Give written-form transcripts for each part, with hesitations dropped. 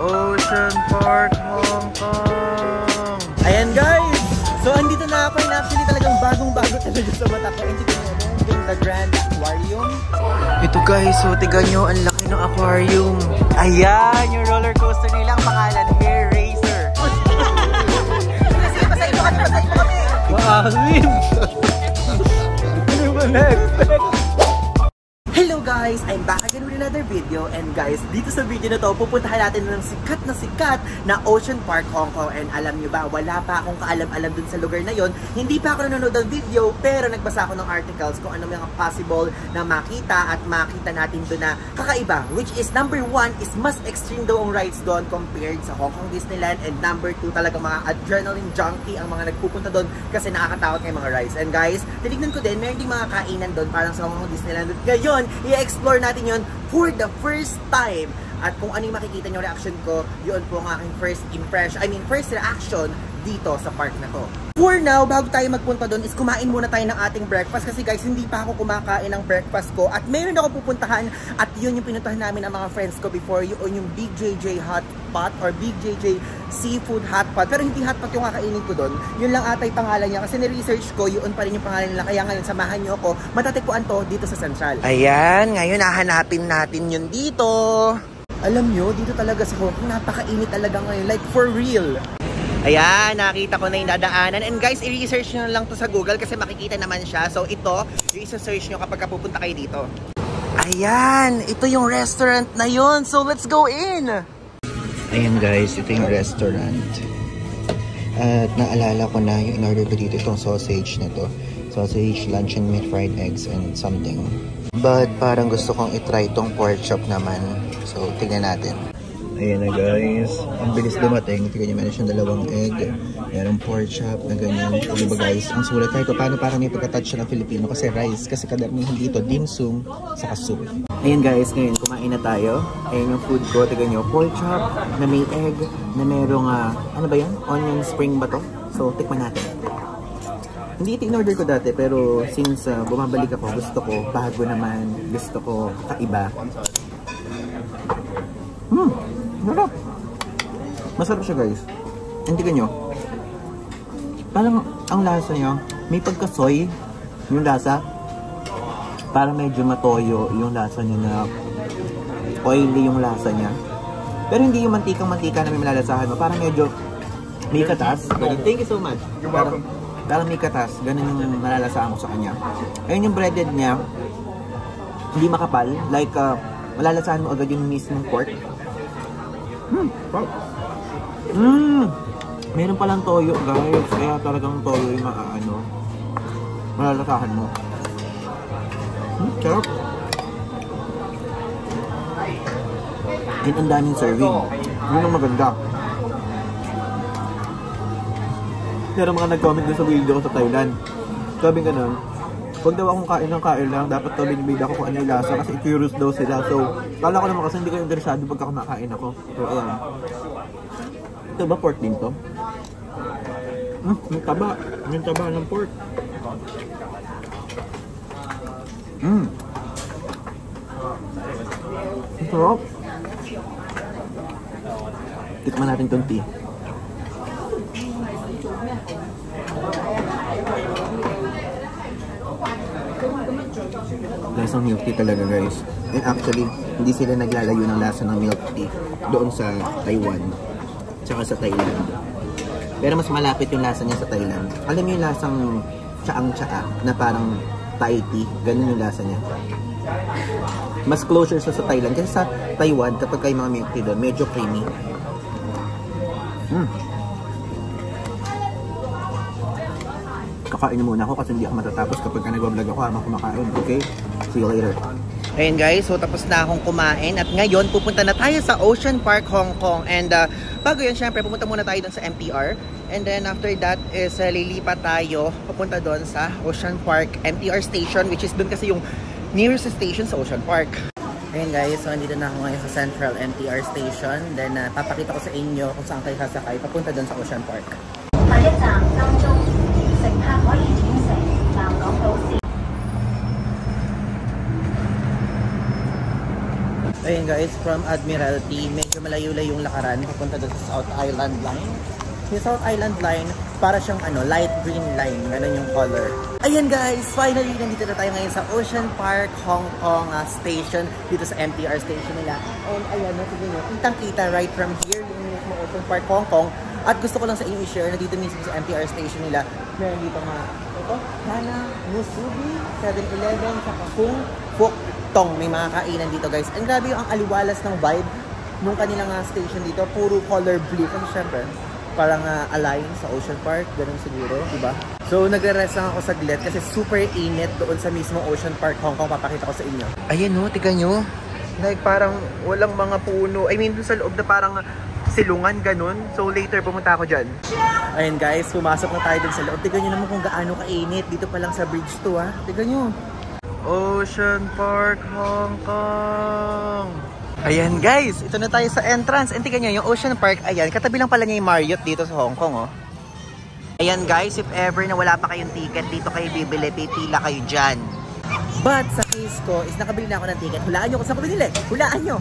Ocean Park, Hong Kong. Ayan guys! So andito na ako, and actually talagang bagong-bago talaga sa mata ko. And dito yung The Grand Aquarium. Ito guys, so tiga nyo, ang laki ng aquarium. Ayan, yung roller coaster nilang pangalan, Hair Racer. Pasay mo kami! Maasim! Ano ba na-expect? Hello guys! I'm back again with another video, and guys, dito sa video na to, pupuntahan natin ng sikat na Ocean Park, Hong Kong. And alam nyo ba, wala pa akong kaalam-alam dun sa lugar na yon. Hindi pa ako nanonood ng video, pero nagbasa ako ng articles kung ano mga possible na makita at makita natin dun na kakaiba. Which is, number 1 is mas extreme daw ang rides doon compared sa Hong Kong Disneyland. And number 2, talaga mga adrenaline junkie ang mga nagpupunta doon kasi nakakatakot ng mga rides. And guys, tinignan ko din, meron ding mga kainan doon parang sa Hong Kong Disneyland. Ngayon, i-explore natin yon for the first time. At kung ano yung makikita nyo reaction ko, yun po ang aking first reaction dito sa park na to. For now, bago tayo magpunta doon is kumain muna tayo ng ating breakfast kasi guys, hindi pa ako kumakain ng breakfast ko at meron ako pupuntahan at yun yung pinuntahan namin ng mga friends ko before, yun yung Big JJ Hot Pot or Big JJ Seafood Hot Pot. Pero hindi hot pot yung kakainin ko doon. Yun lang ata yung pangalan niya kasi ni-research ko, yun pa rin yung pangalan nila. Kaya ngayon, samahan nyo ako. Matatagpuan to dito sa Central. Ayan, ngayon hahanapin natin yun dito. Alam nyo, dito talaga sa Hong Kong, napakainit talaga ngayon. Like, for real. Ayan, nakita ko na yung dadaanan. And guys, i-research nyo lang to sa Google kasi makikita naman siya. So ito, yung isa-search nyo kapag pupunta kayo dito. Ayan, ito yung restaurant na yun. So let's go in! Ayan guys, ito yung restaurant. At naalala ko na yung in-order ko dito itong sausage na to. Sausage, luncheon meat, fried eggs, and something. But parang gusto kong itry itong pork chop naman. So, tignan natin. Ayan na guys. Ang bilis dumating. Tignan nyo, meron siyang dalawang egg. Merong pork chop na ganyan. Diba guys? Ang sulat tayo ko, paano parang may pagka-touch siya ng Filipino? Kasi rice. Kasi kadarnihan dito, dim sum, saka soup. Ayan guys, ngayon kumain na tayo. Ayan yung food ko. Tignan nyo, pork chop na may egg, na merong, ano ba yan? Onion spring ba to? So, tikman natin. Hindi ito in-order ko dati, pero since bumabalik ako, gusto ko, bago naman, gusto ko kaiba. Masarap. Masarap siya guys. Tignan nyo. Parang ang lasa niya, may pagka-soy yung lasa. Parang medyo matoyo yung lasa niya na oily yung lasa niya. Pero hindi yung mantikang-mantika na may malalasahan mo. Parang medyo may katas. Thank you so much. You're welcome. Parang may katas, ganun yung malalasahan mo sa kanya. Ayun yung breaded niya, hindi makapal, like malalasahan mo agad yung mismong pork. Meron palang toyo guys, kaya talagang toyo yung malalasahan mo. Sarap. And ang daming serving, yun ang maganda. Pero mga nag-comment din sa video ko sa Thailand. Sabi nga nun, huwag daw akong kain ng kain lang. Dapat sabi ni Bida ko kung ano yung lasa kasi curious daw sila. So, kala ko naman kasi hindi ko interesado pagka kumakain ako. So, ayan. Ito ba pork din to? May taba. May taba ng pork. Sarap. Tikman natin itong tea. Lasang milk tea talaga guys. And actually, hindi sila naglalayo ng lasa ng milk tea doon sa Taiwan tsaka sa Thailand. Pero mas malapit yung lasa niya sa Thailand. Alam mo yung lasang tsaang-tsaa na parang Thai tea. Ganun yung lasa niya. Mas closer sa Thailand. Kasi sa Taiwan, kapag kayo mga milk tea doon, medyo creamy. Kakain muna ako kasi hindi ako matatapos kapag nag-vlog ako habang kumakain. Okay? See you later. Ayun guys, so tapos na akong kumain at ngayon pupunta na tayo sa Ocean Park, Hong Kong. And bago yun, syempre pupunta muna tayo doon sa MTR. And then after that is lilipat tayo papunta doon sa Ocean Park MTR station, which is doon kasi yung nearest station sa Ocean Park. Ayun guys, so andito na ako ngayon sa Central MTR station. Then papakita ko sa inyo kung saan kayo sasakay papunta doon sa Ocean Park. Ayun guys, from Admiralty, medyo malayo-layo yung lakaran papunta doon sa South Island Line. Yung South Island Line, para siyang light green line, ganun yung color. Ayan guys, finally nandito na tayo ngayon sa Ocean Park Hong Kong station, dito sa MTR station nila. And ayan, tignan nyo, kitang-kita right from here yung mismo Ocean Park Hong Kong. At gusto ko lang sa inyo i-share na dito mismo sa MTR station nila, meron dito nga, ito, Hana, Musubi, 7-Eleven, saka Kung Fuk Tong. May mga kainan dito guys. And grabe yung ang aliwalas ng vibe nung kanilang station dito. Puro color blue. Kasi syempre, parang align sa Ocean Park. Ganun siguro, diba? So, nagre-rest lang ako saglit kasi super init doon sa mismo Ocean Park Hong Kong. Papakita ko sa inyo. Ayan o, tignan nyo. Like parang walang mga puno. I mean, doon sa loob na parang silungan, ganun. So, later pumunta ako dyan. Ayan guys, pumasok na tayo dun sa loob. Tignan nyo naman kung gaano kainit. Dito pa lang sa bridge to ha. Tignan nyo. Ocean Park, Hong Kong. Ayan guys, ito na tayo sa entrance. And tignan nyo, yung Ocean Park, ayan, katabi lang pala niya yung Marriott dito sa Hong Kong, oh. Ayan guys, if ever na wala pa kayong ticket, dito kayo bibili, pipila kayo dyan. But sa case ko, is nakabili na ako ng ticket. Hulaan nyo kung saan ko binili. Hulaan nyo.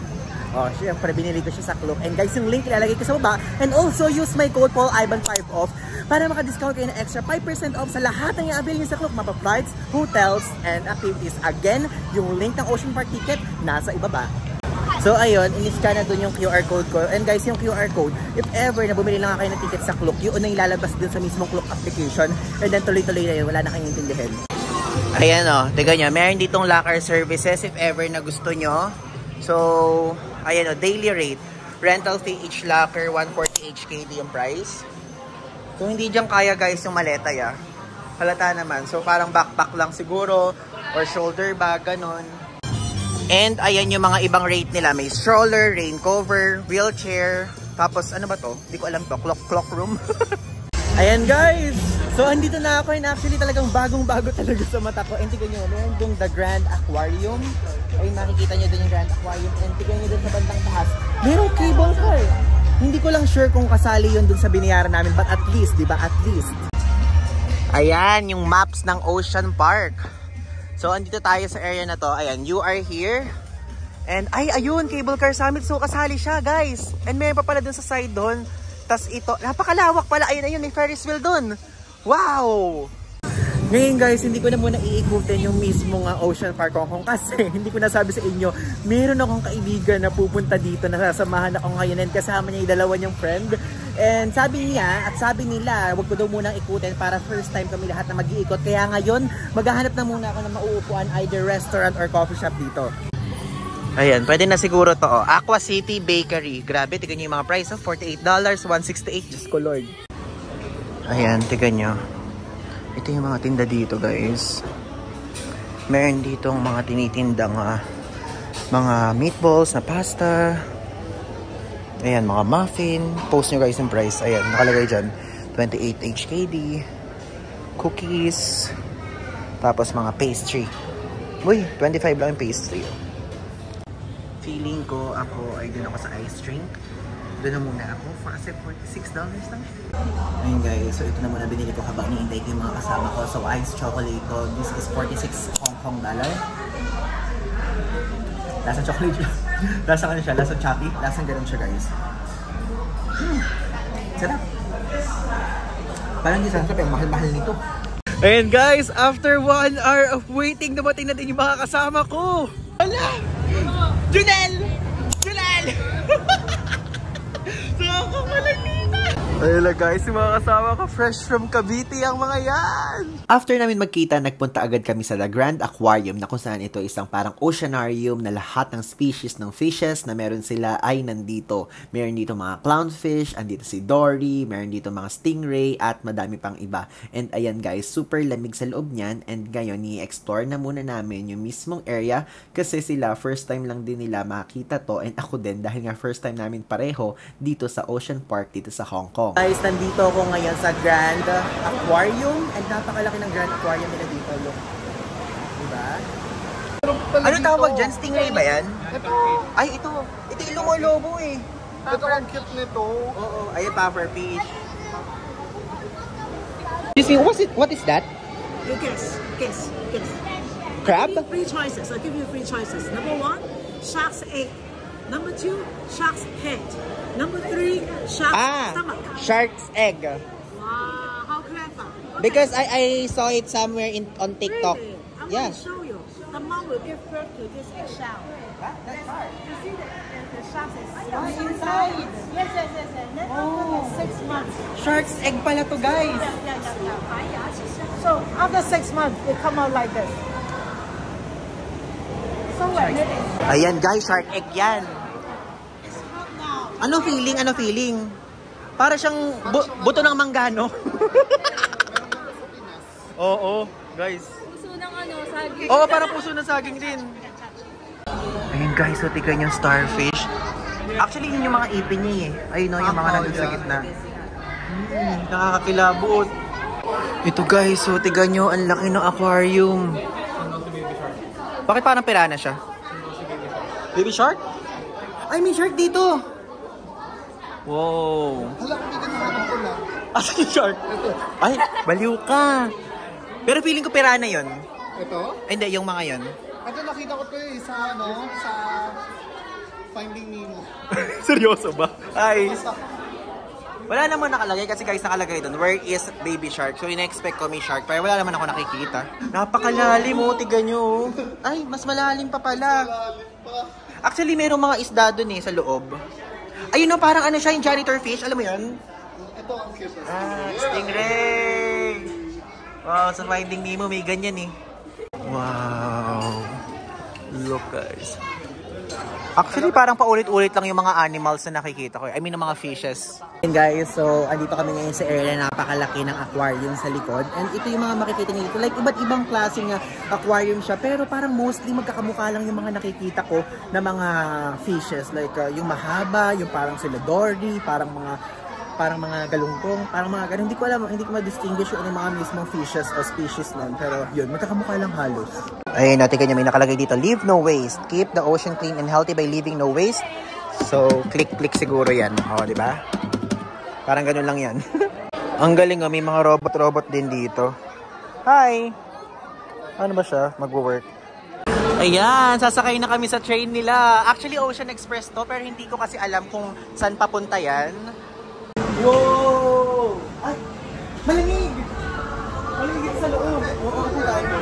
Oh, syempre, binili ko siya sa Klook. And guys, yung link ilalagay ko sa baba. And also, use my code PaulIvan5 off para maka-discount kayo ng extra 5% off sa lahat ng i-avail nyo sa Klook. Mapa flights, hotels, and activities. Again, yung link ng Ocean Park ticket, nasa ibaba. So, ayun, in-scan na dun yung QR code ko. And guys, yung QR code, if ever na bumili lang kayo ng ticket sa Klook, yun na ilalabas dun sa mismong Klook application. And then, tuloy-tuloy na yun. Wala na kayong intindihin. Ayan o, tignan nyo. Meron ditong locker services if ever na gusto nyo. So, ayan o, daily rate. Rental fee each locker, 140 HKD yung price. So, hindi dyan kaya guys yung maleta ya. Halata naman. So, parang backpack lang siguro. Or shoulder bag, ganon. And, ayan yung mga ibang rate nila. May stroller, rain cover, wheelchair. Tapos, ano ba to? Hindi ko alam to. Clock room. Ayan guys! So, andito na ako and actually talagang bagong-bago talaga sa mata ko. And tignan nyo, meron dong The Grand Aquarium. Ay, makikita nyo dun yung Grand Aquarium. And tignan nyo dun sa bandang taas. Merong cable car. Hindi ko lang sure kung kasali yun dun sa binayaran namin. But at least, di ba? At least. Ayan, yung maps ng Ocean Park. So, andito tayo sa area na to. Ayan, you are here. And ay, ayun, cable car summit. So, kasali siya, guys. And meron pa pala dun sa side dun. Tas ito, napakalawak pala. Ayun, may Ferris wheel dun. Wow! Ngayon guys, hindi ko na muna iikutin yung mismong Ocean Park Hong Kong kasi hindi ko nasabi sa inyo, meron akong kaibigan na pupunta dito, nasasamahan ako ngayon and kasama niya yung dalawa niyang friend. And sabi niya at sabi nila, wag ko daw munang ikutin para first time kami lahat na mag-iikot. Kaya ngayon, maghahanap na muna ako ng mauupuan, either restaurant or coffee shop dito. Ayan, pwede na siguro to. Oh. Aqua City Bakery. Grabe, tignan nyo yung mga price. $48, $168. Diyos ko Lord. Ayan, tignan nyo. Ito yung mga tinda dito, guys. Meron dito ang mga tinitindang mga meatballs na pasta. Ayan, mga muffin. Post nyo guys yung price. Ayan, nakalagay dyan. 28 HKD. Cookies. Tapos mga pastry. Uy, 25 lang yung pastry. Feeling ko ako ay dun ako sa ice drink. Doon na muna ako for $46 lang. Ayun guys, so ito na muna binili ko habang niintay ko yung mga kasama ko. So ice chocolate ko, this is 46 Hong Kong dollar. Lasang chocolate siya. Lasang ano siya, lasang choppy. Lasang ganun siya guys. Sarap. Parang hindi sarap yung mahal-mahal nito. Ayun guys, after 1 hour of waiting, dumating na din yung mga kasama ko. Wala! Junel! Junel! So ako malagita! Ayun lang guys, yung mga kasama ko, fresh from Cavite ang mga yan! After namin magkita, nagpunta agad kami sa The Grand Aquarium na kung saan ito isang parang oceanarium na lahat ng species ng fishes na meron sila ay nandito. Meron dito mga clownfish, andito si Dory, meron dito mga stingray at madami pang iba. And ayan guys, super lamig sa loob niyan and ngayon i-explore na muna namin yung mismong area kasi sila first time lang din nila makita to and ako din dahil nga first time namin pareho dito sa Ocean Park dito sa Hong Kong. Guys, nandito ako ngayon sa Grand Aquarium and napakalaki ng Grand Aquarium nila dito. Look. Diba? Ano tawag dyan? Stingray ba yan? Ito. Ay, ito. Ito yung lumolobo eh. Ito ang cute nito. Oo. Ayun, puffer fish. Excuse me, what is that? You guess. Crab? I'll give you three choices. Number 1, shark's egg. Number 2, shark's head. Number 3, shark's stomach. Shark's egg. Wow, how clever. Okay. Because I saw it somewhere on TikTok. Really? I'm Yeah. going to show you. The mom will give birth to this eggshell. That's hard. You see the shark is inside. Yes. And then after 6 months. Shark's egg pala to, guys. Yeah. So after 6 months, it come out like this. So when it is Ayan, guys, shark egg yan. it's hot now. Ano feeling? Para siyang buto ng manggano. Oo, guys. Puso ng saging. Oo, para puso ng saging din. Ayun guys, so tignan yung starfish. Actually, yun yung mga ipin niya eh. Ayun no, yung mga nandun sa gitna. Nakakakilabot. Ito guys, so tignan nyo, ang laki ng aquarium. Bakit parang pirana siya? Baby shark? Ay, may shark dito! Wow! Hala, kung hindi naman ko lang. Asan yung shark? Ay, baliw ka! Pero feeling ko pirana yun. Ito? Ay, hindi, yung mga yun. Ito nakita ko to eh, sa Finding Nemo. Seryoso ba? Ay! Wala naman nakalagay kasi guys nakalagay doon, where is baby shark? So ina-expect ko may shark, pero wala naman ako nakikita. Napakalalim mo, tiga nyo. Ay, mas malalim pa pala. Actually, mayroong mga isda doon eh, sa loob. Ayun no, parang ano siya, yung janitor fish, alam mo yun? Ito ang cute. Stingray! Wow, sa Finding Nemo may ganyan eh. Wow! Look guys. Actually, parang paulit-ulit lang yung mga animals na nakikita ko. I mean, yung mga fishes. And guys, so, andito kami ngayon sa area na napakalaki ng aquarium sa likod. And ito yung mga makikita niyo dito. Like, iba't ibang klaseng aquarium siya. Pero parang mostly magkakamukha lang yung mga nakikita ko na mga fishes. Like, yung mahaba, yung parang sila Dory, parang mga galungkong, parang mga ganun. Hindi ko alam, hindi ko ma-distinguish yung mga mismong fishes o species nun. Pero yun, magkakamukha lang halos. Ayun, tingnan nyo, may nakalagay dito, leave no waste. Keep the ocean clean and healthy by leaving no waste. So, click siguro yan. O, di ba? Parang ganun lang yan. Ang galing, may mga robot din dito. Hi! Ano ba siya? Mag-work. Ayan, sasakay na kami sa train nila. Actually, Ocean Express to, pero hindi ko kasi alam kung saan papunta yan. Wow! Ay! Malamig! Malamig dito sa loob. Oo, po tayo.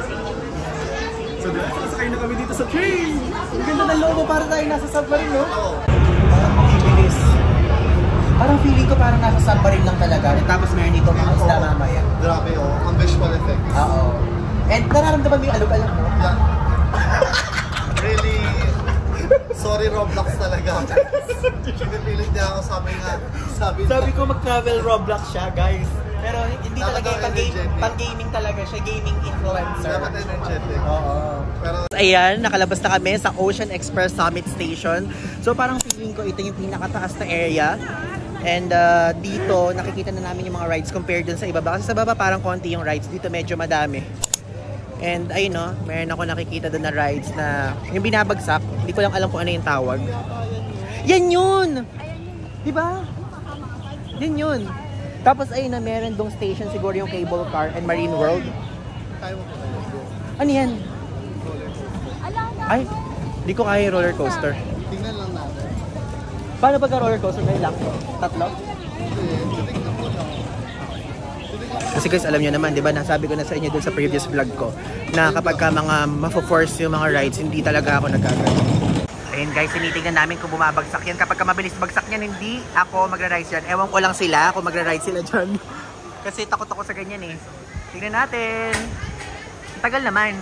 So, sasakay na kami dito sa train. Ang ganda ng loob, para tayo nasa submarine, no? Parang makibilis. Parang feeling ko parang nasa submarine lang talaga. And tapos meron dito mga isla mamaya. Grabe ang visual effects. Oo. And nararamdaman mo yung alog-alog mo? Yeah. Really, sorry Roblox talaga. Pinipilit niya ako, sabi ko mag-travel Roblox siya, guys. Pero hindi dapat talaga pang-gaming talaga siya, gaming influencer. Dapat energetic. Oo. Pero ayan, nakalabas na kami sa Ocean Express Summit Station. So parang feeling ko ito yung pinakataas na area. And dito, nakikita na namin yung mga rides compared dun sa ibaba. Kasi sa baba parang konti yung rides. Dito medyo madami. And ayun no, meron ako nakikita dun na rides na yung binabagsak. Hindi ko lang alam kung ano yung tawag. Yan yun! Diba? Yan yun. Tapos ayun na, meron dong station siguro yung cable car and Marine World. Ano yan? Ay, di ko kaya roller coaster. tingnan lang natin. Paano pagka roller coaster? Ngayon lang? Tatlo? Tingnan mo lang. Kasi guys, alam nyo naman, di ba, nasabi ko na sa inyo dun sa previous vlog ko na kapag ka mga mafo-force yung mga rides, hindi talaga ako nagkagano. Ayun guys, tinitignan namin kung bumabagsak yan. Kapag ka mabilis bagsak yan, hindi ako magra-rides yan. Ewan ko lang sila kung magra-rides sila dyan. Kasi takot ako sa ganyan eh. Tignan natin. Tagal naman.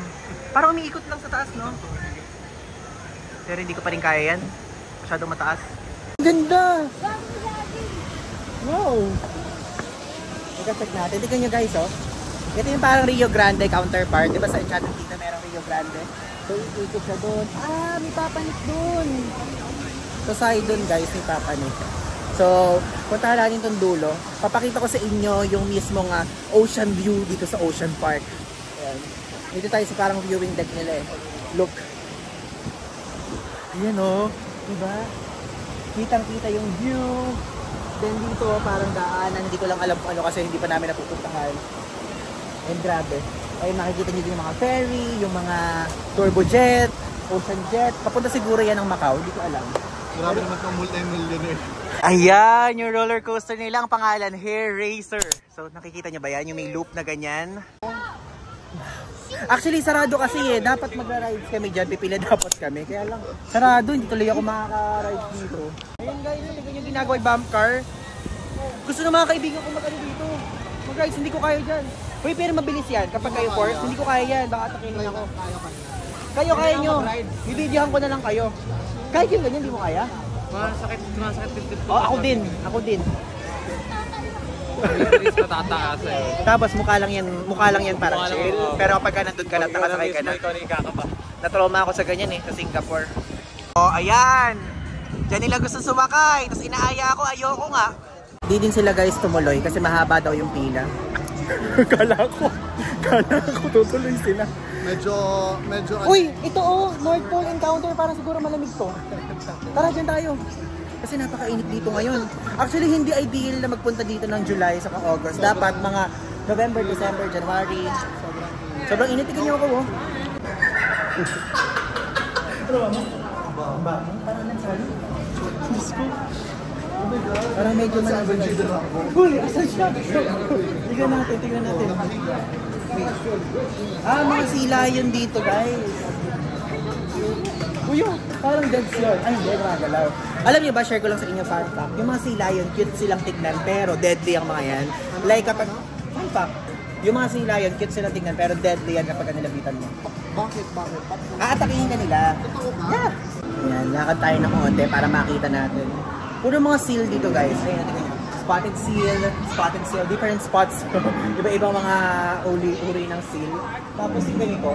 Parang umiikot lang sa taas, no? Pero hindi ko pa rin kaya yan. Masyadong mataas. Ganda! Wow! Ika-check natin. Tignan nyo guys, oh. Ito yung parang Rio Grande counterpart. Diba sa Enchanted Kingdom merong Rio Grande? So, ikot siya doon. Ah, may papanik doon. So, side doon guys, may papanik. So, puntahan natin itong dulo. Papakita ko sa inyo yung mismong ocean view dito sa Ocean Park. Ayan. Dito tayo sa parang viewing deck nila eh. Look. Ayan o. Diba? Kitang-kita yung view. Then dito, parang daanan. Hindi ko lang alam kung ano kasi hindi pa namin napupuntahan. And grabe. Ay, makikita nyo din yung mga ferry, yung mga turbojet, ocean jet. Papunta siguro yan ng Macau, hindi ko alam. Grabe naman kang multi-millionaire. Ayan, yung roller coaster nila, ang pangalan, Hair Racer. So, nakikita nyo ba yan? Yung may loop na ganyan. Actually, sarado kasi eh. Dapat magra-rides kami dyan. Pipila dapat kami. Kaya lang, sarado. Hindi tuloy ako makaka-ride dito. Ayun guys, hindi yung ginagawa yung bump car. Gusto ng mga kaibigan ko mag-ano dito. Mag-rides, hindi ko kaya dyan. Uy, pero mabilis yan. Kapag kayo force, hindi ko kaya yan. Baka takinin ako. Kayo kaya nyo. Bibidyohan ko na lang kayo. Kahit yung ganyan, hindi mo kaya? Masakit Oh, ako din. Ako din. matataas eh. Tapos mukha lang yan parang chill. Pero kapag nandun ka lang, nakasakay ka na. Na-trauma ako sa ganyan eh, sa Singapore. Oh, ayan. Diyan nila gusto sumakay. Tapos inaaya ako, ayoko nga. Di din sila guys tumuloy kasi mahaba daw yung pila. Kala ko tutuloy sila. Medyo Uy, ito oh, North Pole Encounter, parang siguro malamig to. Tara, dyan tayo. Kasi napakainit dito ngayon. Actually, hindi ideal na magpunta dito ng July sa August. Dapat mga November, December, January. Sobrang init. Tignan niyo ako oh. Parang medyo malamig. Uy, asan siya? Tignan natin. Ah, mga sila yun dito guys. Uy, parang dead yun. Ay, hindi, magagalaw. Alam niyo ba, share ko lang sa inyo fun fact. Yung mga sila yun, cute silang tignan, pero deadly ang mga yan. Like kapag, fun fact, yung mga sila yun, cute silang tignan, pero deadly yan kapag nilapitan mo. Bakit? Aatakihin ka nila. Yeah. Ayan, lakad tayo ng konti para makita natin. Puro mga seal dito guys. Ayan, natin ganyan. Spotted seal, different spots. Iba-ibang mga uri ng seal. Tapos yung ganito,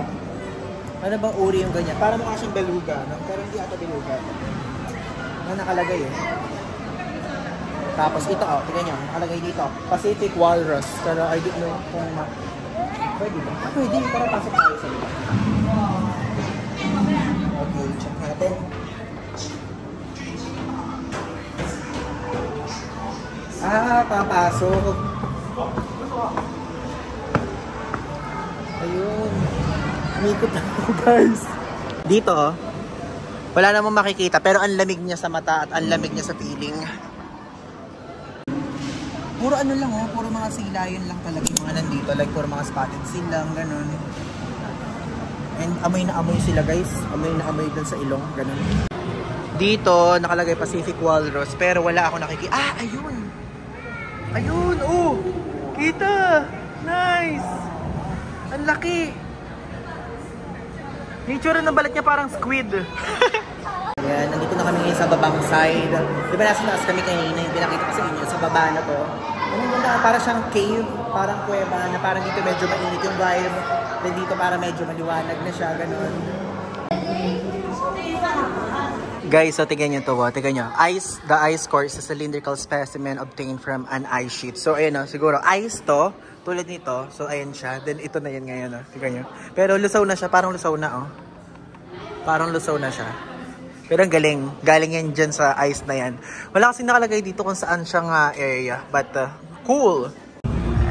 ano bang uri yung ganyan? Para mukha siyang beluga, no? Pero hindi ata beluga. Ano nakalagay eh. Tapos ito, oh, tingnan nyo, nakalagay dito, Pacific Walrus. Pero I don't know kung pwede ba? Pwede, tara pasok tayo sa loob. Okay, check natin. Papasok. Ayun. Umikot ako guys. Dito oh, wala namang makikita pero ang lamig niya sa mata at ang lamig niya sa feeling. Puro ano lang oh, puro mga silayon lang talaga yung mga nandito. Like puro mga spotted seal lang, ganun. And amoy na amoy sila guys. Amoy na amoy dun sa ilong, ganun. Dito nakalagay Pacific Walrus pero wala ako nakikita. Ah, ayun. Ayun, oh! Kita! Nice! Ang laki! Nature ng balat niya parang squid. Ayan, nandito na kami ngayon sa babang side. Di ba nasa taas kami kanina, yung pinakita ko sa inyo, sa baba na to. Anong ganda, parang siyang cave, parang kuweba, na parang dito medyo mainit yung vibe. Then dito parang medyo maliwanag na siya, ganun. Guys, so tignan nyo to, tignan nyo. The ice core is a cylindrical specimen obtained from an ice sheet. So ayun o, siguro ice to, tulad nito. So ayan siya, then ito na yan ngayon o, tignan nyo. Pero lusaw na siya, parang lusaw na o. Parang lusaw na siya. Pero ang galing yan dyan sa ice na yan. Wala kasing nakalagay dito kung saan siyang area, but cool.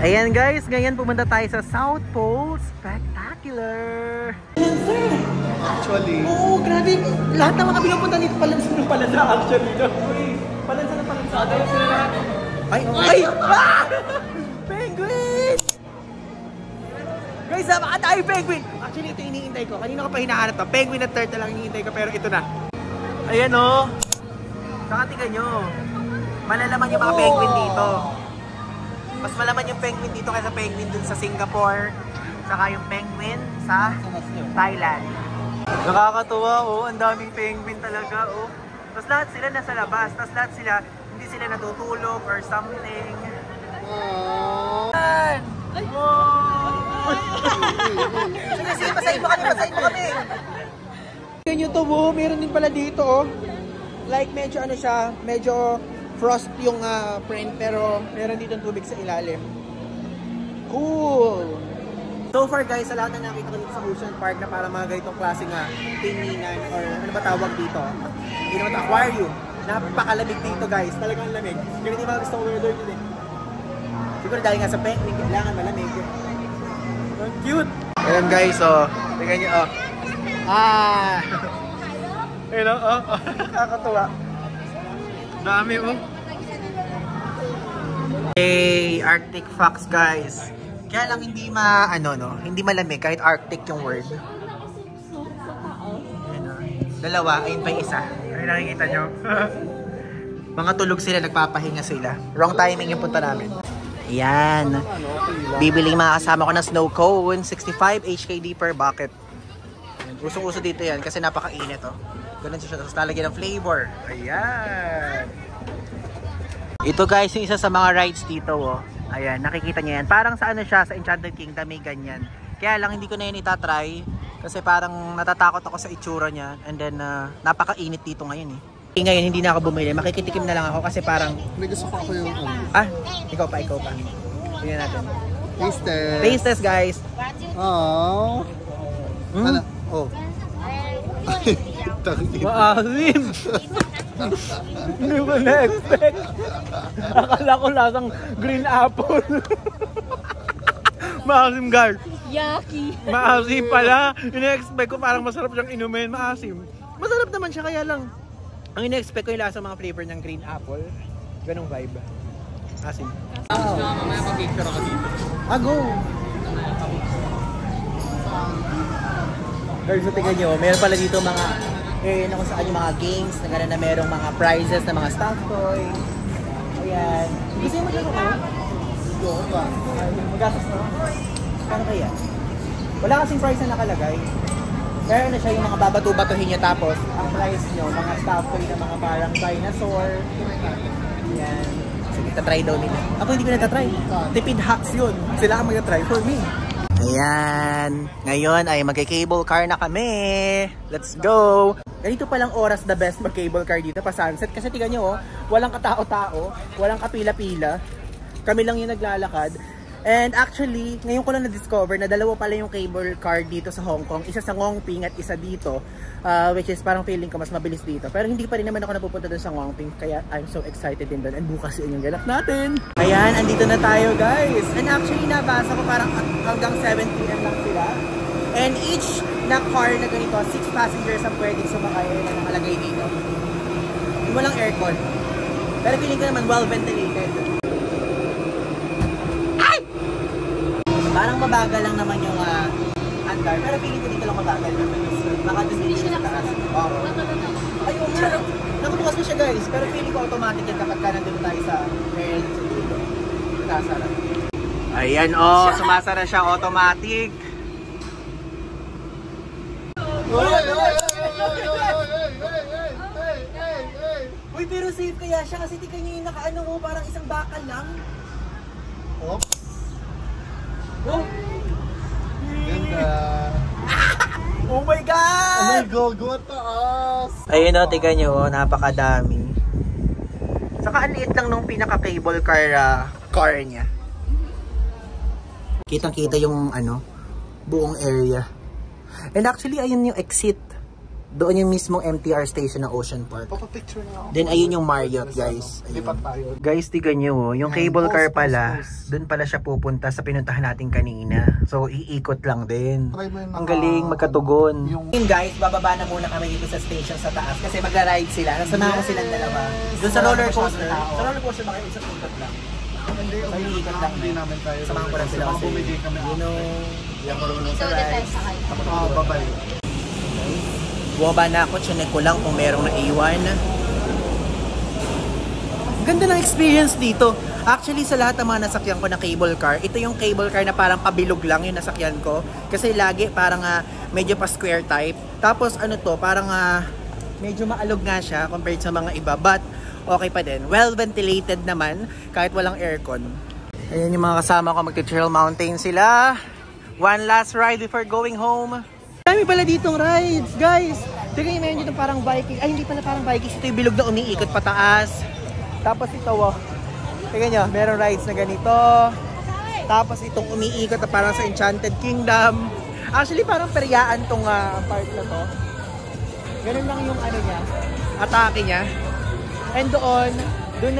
Ayan guys, ngayon pumunta tayo sa South Pole Spectacular. Actually, Oo, grabe. Lahat ng mga pinupunta dito palansa ng palansa actually. Palansa ng palansa. Ay! Ah! Penguin! Guys, napakatayo penguin! Actually, ito iniintay ko. Kanina ko pa hinahanap to. Penguin at turtle lang iniintay ko, pero ito na. Ayan o. Saka tingnan nyo. Malalaman yung mga penguin dito. Mas malaman yung penguin dito kaysa penguin dun sa Singapore. Saka yung penguin sa Thailand. Nakakatuwa oh, ang daming penguin talaga oh. Tapos lahat sila nasa labas, tapos lahat sila hindi sila natutulog or something. Wow! Sige, pasahin mo kami. Tingnan nyo to, oh. Meron din pala dito oh. Like medyo ano siya, medyo frost yung print, pero meron dito tubig sa ilalim. Cool! So far guys, sa lahat na nakita ko dito sa Ocean Park na para mga ganitong klase nga tinginan or ano ba tawag dito? Hindi naman aquarium. Napakalamig dito guys, talagang lamig. Kaya hindi ba gusto ko weather today? Siguro dahil nga sa penguin, kailangan malamig. Ang cute! Ayan guys, oh. Tingnan nyo, oh. Ayun, oh. Nakakatuwa. Dami oh. Hey, Arctic Fox guys. Kaya lang hindi hindi malamig kahit Arctic yung word. Dalawa, ayun pa yung isa. Ay, nakikita nyo. Mga tulog sila, nagpapahinga sila. Wrong timing yung punta namin. Ayan. Bibili mga kasama ko ng snow cone. 65 HKD per bucket. Usong-uso dito yan kasi napakainit oh. Ganun siya. Tapos lalagyan ng flavor. Ayan. Ito guys, yung isa sa mga rides dito oh. Ayan, nakikita nyo yan. Parang sa ano siya, sa Enchanted Kingdom may ganyan. Kaya lang hindi ko na yun itatry. Kasi parang natatakot ako sa itsura niya. And then, napakainit dito ngayon eh. Ngayon, hindi na ako bumili. Makikitikim na lang ako kasi parang... May gusto ko ako yung... Ah, ikaw pa. Tingnan natin. Taste test. Taste test, guys. Aww. Ano? Oh. Maasim! Hindi ko na-expect. Akala ko lasang green apple. Maasim, guys. Yucky. Maasim pala. Ina-expect ko parang masarap siyang inumin. Maasim. Masarap naman siya kaya lang. Ang ina-expect ko yung lasa mga flavor ng green apple. Ganong vibe. Asim. Mamaya mag-picture ako dito. Go! Guys, so tingnan nyo. Meron pala dito mga na kung saan yung mga games. Na gano'n na merong mga prizes na mga stuffed toy. Ayan. Gusto yung maglaro ko? Gusto ba? Magastos na. Kano kaya? Wala kasing price na nakalagay. Pero na siya yung mga babato-batuhin niya tapos ang price nyo, mga stuffed toy na mga parang dinosaur. Ayan. Sige, tatry daw nila. Ako hindi ko na-try. Tipid hacks yun. Sila ang mag-try for me. Ayan. Ngayon ay mag-cable car na kami. Let's go! Ganito palang oras the best mag-cable car dito pa sunset. Kasi tingnan nyo, oh, walang katao-tao, walang kapila-pila. Kami lang yung naglalakad. And actually, ngayon ko lang na-discover na dalawa pala yung cable car dito sa Hong Kong. Isa sa Ngongping at isa dito. Which is parang feeling ko mas mabilis dito. Pero hindi pa rin naman ako napupunta doon sa Ngongping. Kaya I'm so excited din doon. And bukas yun yung ganap natin. Ayan, andito na tayo guys. And actually, nabasa ko parang hanggang 7 PM lang sila. And each na car na ganito, 6 passengers ang pwedeng sumakay na nakalagay dito. Walang aircon. Pero feeling ko naman well ventilated. Parang mabagal lang naman yung andar. Pero feeling ko dito lang mabagal naman. Baka dun siya sa taas. Ayun nga. Nakabukas mo siya guys. Pero feeling ko automatic yan kapag ka nandun tayo sa rail sa dito. Sumasara. Ayan oh, sumasara siya automatic. Uy, pero safe kaya siya kasi tika niya yung nakaano mo parang isang bakal lang. Oops. Oh! Ganda. Oh my God! Oh my God, taas! Ayun o, tignan nyo, napakadami. Saka ang liit lang nung pinaka-cable car niya. Kitang-kita yung buong area. And actually, ayun yung exit. Doon yung mismong MTR station ng Ocean Park. Papapicture na ako. Then ayun yung Marriott, guys. Lipat tayo. Guys, tignan nyo, yung cable car pala, doon pala siya pupunta sa pinuntahan natin kanina. So, iikot lang din. Ang galing, magkatugon. Yung guys, bababa na muna kami dito sa station sa taas kasi magra-ride sila. Nasama ko silang dalawa. Doon sa roller coaster. Sa roller coaster ba kayo? Isang ikot lang. Hindi, iikot lang. Hindi namin tayo. Samahan ko lang sila kasi. Bumili kami. Yung marunong sa rides. Babay. Bumaba na ako, chinek ko lang kung merong naiwan. Ganda ng experience dito. Actually, sa lahat ng mga nasakyan ko na cable car, ito yung cable car na parang pabilog lang yung nasakyan ko. Kasi lagi parang medyo pa square type. Tapos parang medyo maalog nga siya compared sa mga iba. But okay pa din. Well ventilated naman kahit walang aircon. Ayan yung mga kasama ko, magti-trail mountain sila. One last ride before going home. Dami pala ditong rides, guys. Tignan nyo, meron dito parang Viking. Ay, hindi pala parang Viking. Ito yung bilog na umiikot pataas. Tapos ito, tignan nyo, meron rides na ganito. Tapos itong umiikot na parang sa Enchanted Kingdom. Actually, parang peryaan tong part na to. Ganun lang yung niya, atake niya. And doon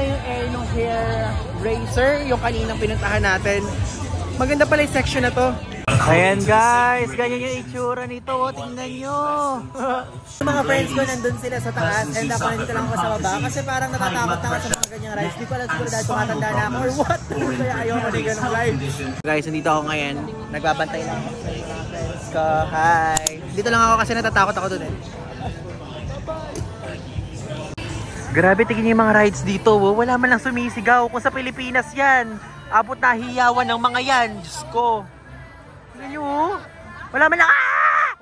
na yung air ng hair racer, yung kaninang pinuntahan natin. Maganda pala yung section na to. Ayan guys, ganyan yung itsura nito. Oh, tingnan nyo. Yung mga friends ko nandun sila sa taas and ako nandito lang ako sa baba kasi parang natatakot na ako sa mga ganyang rides. Di ko alam siguro dahil tumatanda na ako or what. Kaya ayaw ko na yung ganong ride. Guys, nandito ako ngayon. Nagbabantay lang ako sa mga friends ko. Hi! Dito lang ako kasi natatakot ako dun eh. Grabe, tingin yung mga rides dito. Oh. Wala man lang sumisigaw. Kung sa Pilipinas yan, abot na hiyawan ng mga yan. Diyos ko. Tingnan nyo, oh. Wala man lang,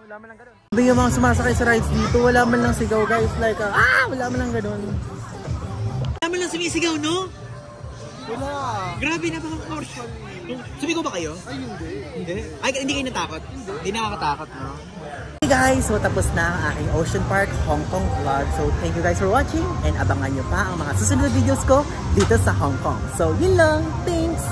wala man lang ganun. Sabi yung mga sumasakay sa rides dito, wala man lang sigaw guys. Like, wala man lang ganun. Wala man lang sumisigaw, no? Wala. Grabe na bang course. Sumigaw ba kayo? Ay, hindi. Hindi. Ay, hindi kayo natakot? Hindi nakakatakot, no? Hey guys, so tapos na ang aking Ocean Park Hong Kong vlog. So thank you guys for watching and abangan nyo pa ang mga susunod na videos ko dito sa Hong Kong. So yun lang. Thanks!